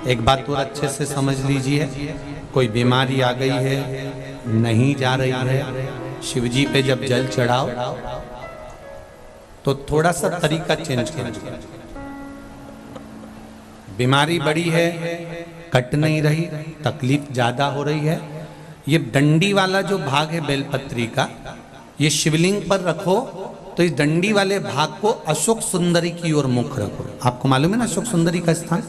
एक बात और अच्छे से समझ लीजिए, कोई बीमारी आ गई है, नहीं जा रही है, शिवजी पे जब जल चढ़ाओ तो थोड़ा सा तरीका चेंज कीजिए। बीमारी बड़ी है, कट नहीं रही, तकलीफ ज्यादा हो रही है, ये डंडी वाला जो भाग है बेलपत्री का, ये शिवलिंग पर रखो तो इस डंडी वाले भाग को अशोक सुंदरी की ओर मुख रखो। आपको मालूम है ना अशोक सुंदरी का स्थान,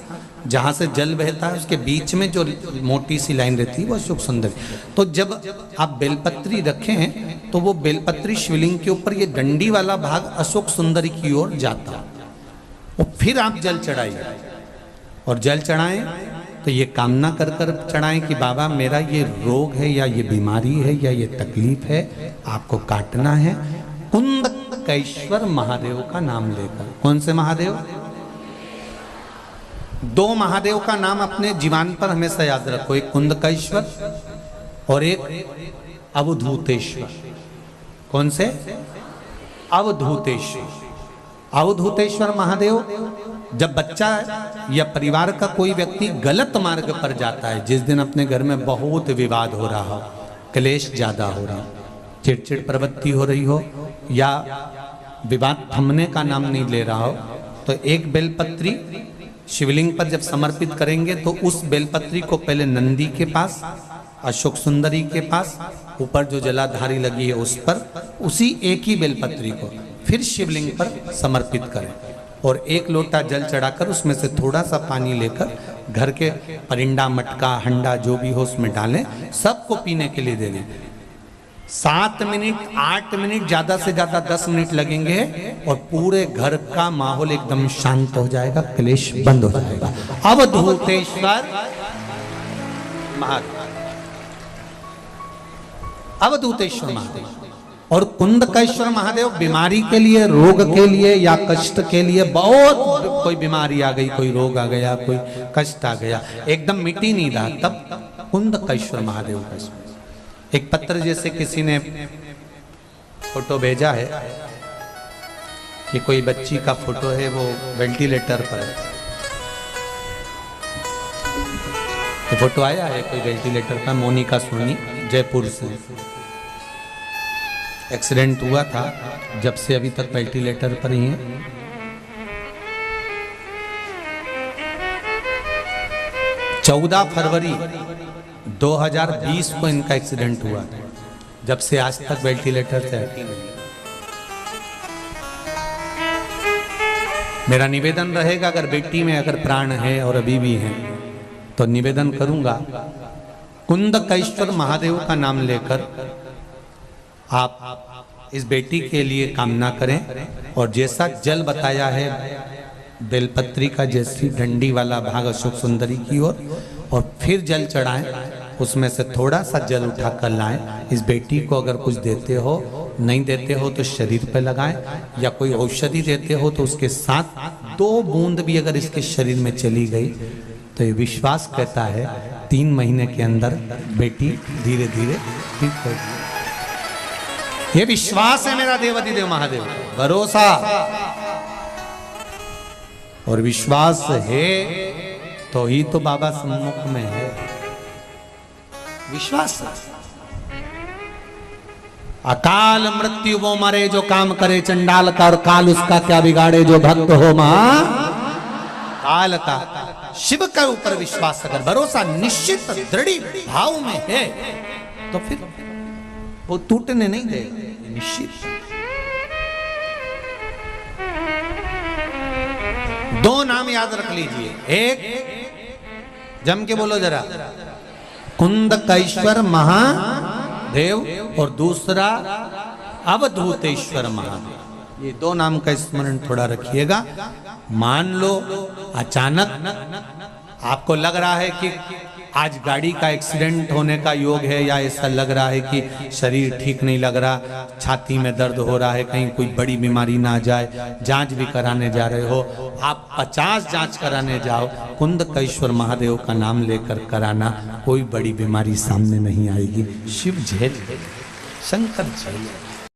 जहां से जल बहता है उसके बीच में जो मोटी सी लाइन रहती है वो अशोक सुंदरी। तो जब आप बेलपत्री रखे हैं तो वो बेलपत्री शिवलिंग के ऊपर ये डंडी वाला भाग अशोक सुंदरी की ओर जाता है, और फिर आप जल चढ़ाइए। और जल चढ़ाएं तो ये कामना कर कर चढ़ाएं कि बाबा मेरा ये रोग है या ये बीमारी है या ये तकलीफ है, आपको काटना है। कुंदकेश्वर महादेव का नाम लेकर। कौन से महादेव? दो महादेव का नाम अपने जीवन पर हमेशा याद रखो, एक कुंदकेश्वर और एक अवधूतेश्वर। कौन से? अवधूतेश्वर। अवधूतेश्वर महादेव, जब बच्चा या परिवार का कोई व्यक्ति गलत मार्ग पर जाता है, जिस दिन अपने घर में बहुत विवाद हो रहा हो, क्लेश ज्यादा हो रहा हो, चिड़चिड़ प्रवृत्ति हो रही हो, या विवाद थमने का नाम नहीं ले रहा हो, तो एक बेलपत्री शिवलिंग पर जब समर्पित करेंगे तो उस बेलपत्री को पहले नंदी के पास, अशोक सुंदरी के पास, ऊपर जो जलाधारी लगी है उस पर, उसी एक ही बेलपत्री को फिर शिवलिंग पर समर्पित करें और एक लोटा जल चढ़ाकर उसमें से थोड़ा सा पानी लेकर घर के परिंदा, मटका, हंडा जो भी हो उसमें डालें, सबको पीने के लिए दे दें। 7 मिनट, 8 मिनट, ज्यादा से ज्यादा 10 मिनट लगेंगे और पूरे घर का माहौल एकदम शांत हो जाएगा, क्लेश बंद हो जाएगा। अवधूतेश्वर महादेव, अवधूतेश्वर महादेव और कुंदकेश्वर महादेव बीमारी के लिए, रोग के लिए या कष्ट के लिए, बहुत कोई बीमारी आ गई, कोई रोग आ गया, कोई कष्ट आ गया, एकदम मिटी नहीं रहा, तब कुंदकेश्वर महादेव का। एक पत्र जैसे किसी ने फोटो भेजा है कि कोई बच्ची का फोटो है, वो वेंटिलेटर पर है। तो फोटो आया है कोई वेंटिलेटर पर, मोनिका सोनी, जयपुर से। एक्सीडेंट हुआ था, जब से अभी तक वेंटिलेटर पर ही है। चौदह फरवरी 2020 को इनका एक्सीडेंट हुआ, जब से आज तक वेंटिलेटर से हटी नहीं। मेरा निवेदन रहेगा, अगर बेटी में अगर प्राण है और अभी भी है तो निवेदन करूंगा, कुंदकेश्वर महादेव का नाम लेकर आप इस बेटी के लिए कामना करें और जैसा जल बताया है बेलपत्री का, जैसी डंडी वाला भाग अशोक सुंदरी की ओर, और फिर जल चढ़ाएं, उसमें से थोड़ा सा जल उठा कर लाएं। इस बेटी को अगर कुछ देते हो, नहीं देते हो तो शरीर पे लगाएं, या कोई औषधि देते हो तो उसके साथ 2 बूंद भी अगर इसके शरीर में चली गई तो ये विश्वास कहता है 3 महीने के अंदर बेटी धीरे धीरे ठीक होगी। ये विश्वास है मेरा देवाधिदेव महादेव, भरोसा और विश्वास है तो ही तो बाबा सम्मुख में है। विश्वास, अकाल मृत्यु वो मरे जो काम करे चंडाल का, और काल उसका क्या बिगाड़े जो भक्त हो महाकाल का। शिव के ऊपर विश्वास, अगर भरोसा निश्चित दृढ़ भाव में है तो फिर वो टूटने नहीं देगा, निश्चित। 2 नाम याद रख लीजिए, एक जम के बोलो जरा, कुंदकेश्वर महादेव, और दूसरा अवधूतेश्वर महादेव। ये 2 नाम का स्मरण थोड़ा रखिएगा। मान लो अचानक आपको लग रहा है कि आज गाड़ी का एक्सीडेंट होने का योग है, या ऐसा लग रहा है कि शरीर ठीक नहीं लग रहा, छाती में दर्द हो रहा है, कहीं कोई बड़ी बीमारी ना आ जाए, जांच भी कराने जा रहे हो, आप 50 जांच कराने जाओ, कुंदकेश्वर महादेव का नाम लेकर कराना, कोई बड़ी बीमारी सामने नहीं आएगी। शिव झेल, शंकर झेल।